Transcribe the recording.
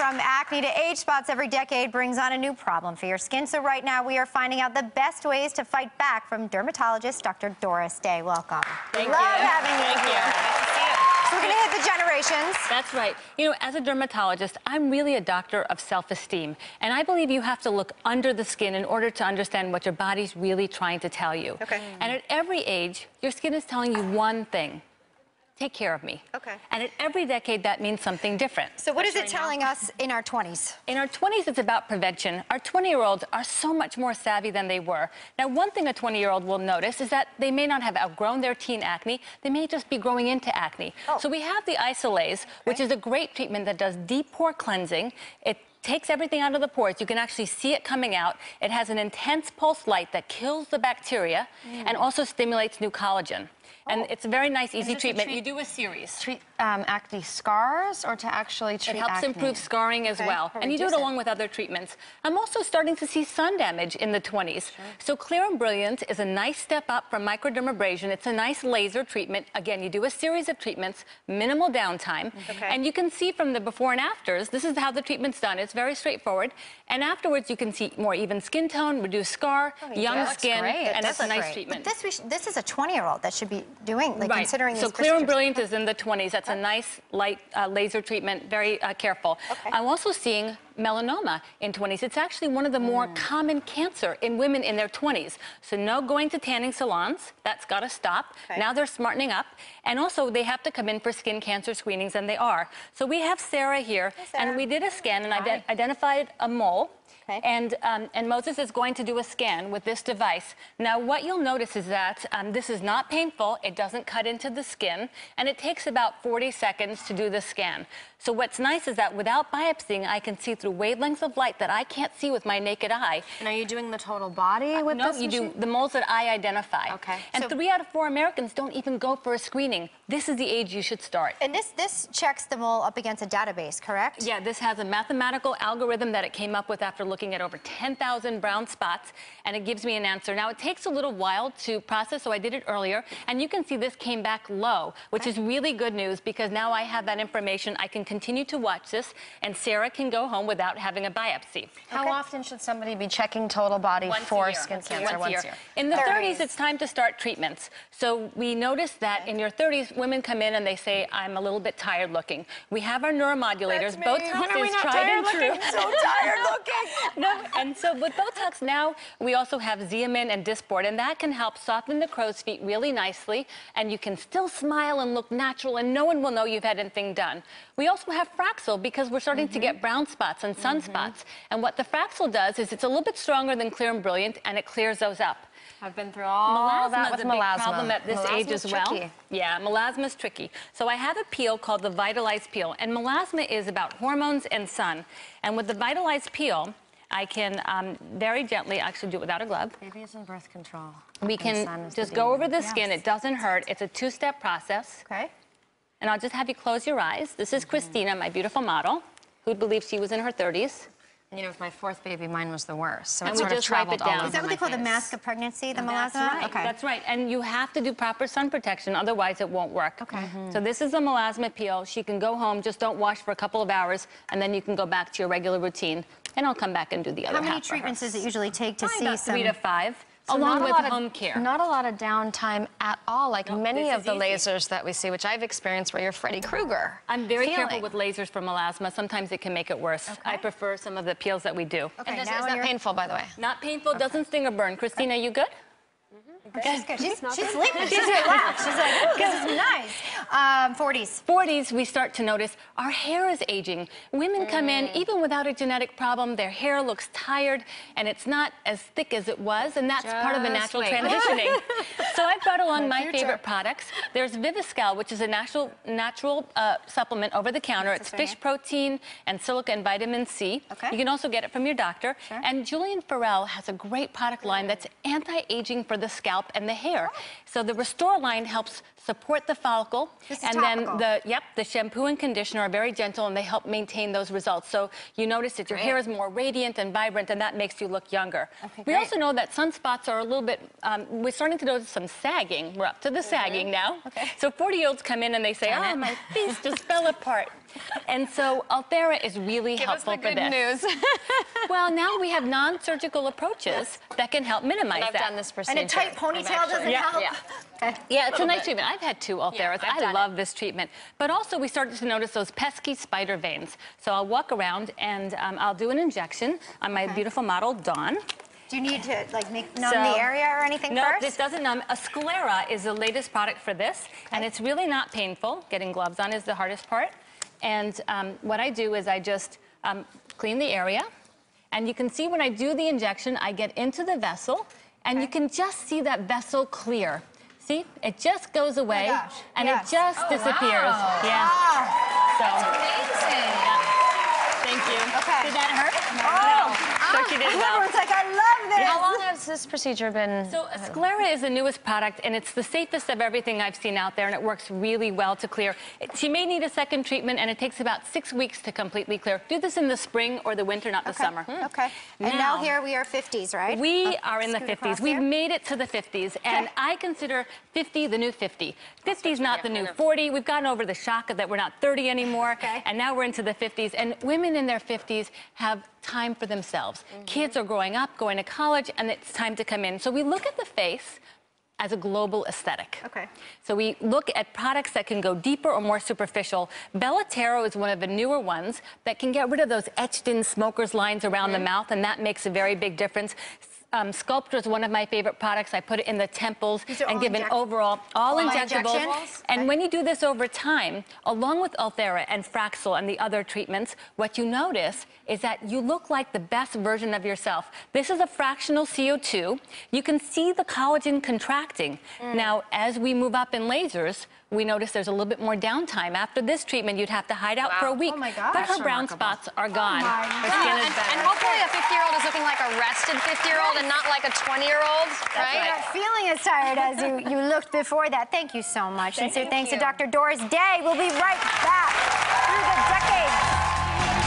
From acne to age spots, every decade brings on a new problem for your skin. So right now we are finding out the best ways to fight back from dermatologist Dr. Doris Day. Welcome. Thank you. Love having you here. Nice to see you. So we're going to hit the generations. That's right. You know, as a dermatologist, I'm really a doctor of self-esteem. And I believe you have to look under the skin in order to understand what your body's really trying to tell you. Okay. And at every age, your skin is telling you one thing. Take care of me. Okay. And at every decade, that means something different. So what is it telling us in our 20s? In our 20s, it's about prevention. Our 20-year-olds are so much more savvy than they were. Now, one thing a 20-year-old will notice is that they may not have outgrown their teen acne. They may just be growing into acne. Oh. So we have the Isolase, which is a great treatment that does deep pore cleansing. It takes everything out of the pores. You can actually see it coming out. It has an intense pulse light that kills the bacteria and also stimulates new collagen. And it's a very nice, easy treatment. You do a series. Treat acne scars or to actually treat acne? It helps improve scarring as well. And you do it along with other treatments. I'm also starting to see sun damage in the 20s. Sure. So Clear and Brilliant is a nice step up from microdermabrasion. It's a nice laser treatment. Again, you do a series of treatments, minimal downtime. And you can see from the before and afters, this is how the treatment's done. It's very straightforward. And afterwards, you can see more even skin tone, reduced scar, young skin, and it's a nice treatment. But this is a 20-year-old that should be doing, like, considering these So Clear and Brilliant is in the 20s. That's a nice, light laser treatment, very careful. I'm also seeing melanoma in 20s. It's actually one of the more common cancer in women in their 20s. So no going to tanning salons. That's got to stop. Now they're smartening up. And also they have to come in for skin cancer screenings, and they are. So we have Sarah here, and we did a scan and identified a mole. And Moses is going to do a scan with this device. Now, what you'll notice is that this is not painful. It doesn't cut into the skin, and it takes about 40 seconds to do the scan. So what's nice is that without biopsying, I can see through wavelengths of light that I can't see with my naked eye. And are you doing the total body with this machine? No, you do the moles that I identify. Okay. And so 3 out of 4 Americans don't even go for a screening. This is the age you should start. And this checks the mole up against a database, correct? Yeah, this has a mathematical algorithm that it came up with after looking at over 10,000 brown spots, and it gives me an answer. Now, it takes a little while to process, so I did it earlier, and you can see this came back low, which is really good news because now I have that information. I can continue to watch this, and Sarah can go home without having a biopsy. How often should somebody be checking total body for skin cancer? Once a year. In the 30s, it's time to start treatments. So we noticed that in your 30s, women come in and they say, I'm a little bit tired looking. We have our neuromodulators. Botox is tried and true. So tired looking. No, and so with Botox now, we also have Xeomin and Dysport, and that can help soften the crow's feet really nicely, and you can still smile and look natural, and no one will know you've had anything done. We also have Fraxel because we're starting to get brown spots and sunspots, and what the Fraxel does is it's a little bit stronger than Clear and Brilliant, and it clears those up. I've been through all that with melasma is a big problem at this age as well. Tricky. Yeah, melasma is tricky. So I have a peel called the Vitalize Peel, and melasma is about hormones and sun. And with the Vitalize Peel, I can very gently, actually do it without a glove. Babies and birth control. We can just go over the skin. It doesn't hurt. It's a 2-step process. Okay. And I'll just have you close your eyes. This is Christina, my beautiful model, who believes she was in her 30s. And, you know, with my 4th baby, mine was the worst. So and it sort of traveled all over. Is that what they call the mask of pregnancy, the melasma? That's right. Okay. That's right. And you have to do proper sun protection, otherwise it won't work. Okay. So this is a melasma peel. She can go home, just don't wash for a couple of hours, and then you can go back to your regular routine. And I'll come back and do the other half. How many treatments does it usually take to see about some? 3 to 5. So along with home care. Not a lot of downtime at all, like many of the easy. lasers that we see, which I've experienced where you're Freddy Krueger. I'm very careful with lasers for melasma. Sometimes it can make it worse. I prefer some of the peels that we do. Okay, And is that painful, by the way? Not painful, doesn't sting or burn. Christina, you good? She's good. She's sleeping. She's relaxed. She's like, oh, this is nice. 40s. 40s, we start to notice our hair is aging. Women come in, even without a genetic problem, their hair looks tired, and it's not as thick as it was, and that's part of the natural transitioning. So I brought along my favorite products. There's Viviscal, which is a natural supplement over the counter. It's fish protein and silica and vitamin C. You can also get it from your doctor. And Julian Farrell has a great product line that's anti-aging for the scalp. scalp and the hair. So the Restore line helps support the follicle, and then the shampoo and conditioner are very gentle, and they help maintain those results. So you notice that your hair is more radiant and vibrant, and that makes you look younger. We also know that sunspots are a little bit, we're starting to notice some sagging. We're up to the sagging now. So 40-year-olds come in and they say, oh, my face just fell apart. And so Ulthera is really helpful for this. Give us the good news. Well, now we have non-surgical approaches that can help minimize that. I've done this procedure. And a tight ponytail doesn't help? Yeah, it's a nice treatment. I've had 2 Ultheras. I love this treatment. But also, we started to notice those pesky spider veins. So I'll walk around and I'll do an injection on my beautiful model, Dawn. Do you need to like numb the area or anything first? No, this doesn't numb. A sclera is the latest product for this, and it's really not painful. Getting gloves on is the hardest part. And what I do is I just clean the area, and you can see when I do the injection, I get into the vessel, and you can just see that vessel clear. See, it just goes away, and it just disappears. Wow. Yeah. That's amazing. Thank you. Okay. Did that hurt? No. So she did well. Everyone's like, I love this. How long has this procedure been? So sclera is the newest product, and it's the safest of everything I've seen out there, and it works really well to clear. She may need a second treatment, and it takes about 6 weeks to completely clear. Do this in the spring or the winter, not the summer. Okay. And now here we are 50s, right? We are in the 50s. We've made it to the 50s, and I consider 50 the new 50. 50 is not the new 40. We've gotten over the shock of that we're not 30 anymore, and now we're into the 50s. And women in their 50s have time for themselves. Kids are growing up, going to college, and it's time to come in. So we look at the face as a global aesthetic. So we look at products that can go deeper or more superficial. Bellatero is one of the newer ones that can get rid of those etched-in smoker's lines around the mouth, and that makes a very big difference. Sculptor is one of my favorite products. I put it in the temples and give an overall, all injectables. And when you do this over time, along with Ulthera and Fraxel and the other treatments, what you notice is that you look like the best version of yourself. This is a fractional CO2. You can see the collagen contracting. Now, as we move up in lasers, we notice there's a little bit more downtime. After this treatment, you'd have to hide out for a week. But her brown spots are gone. Her skin is better. And hopefully a 50-year-old is looking like a rested 50-year-old and not like a 20-year-old, right? You're not feeling as tired as you looked before that. Thank you so much. And so thanks to Dr. Doris Day. We'll be right back through the decades.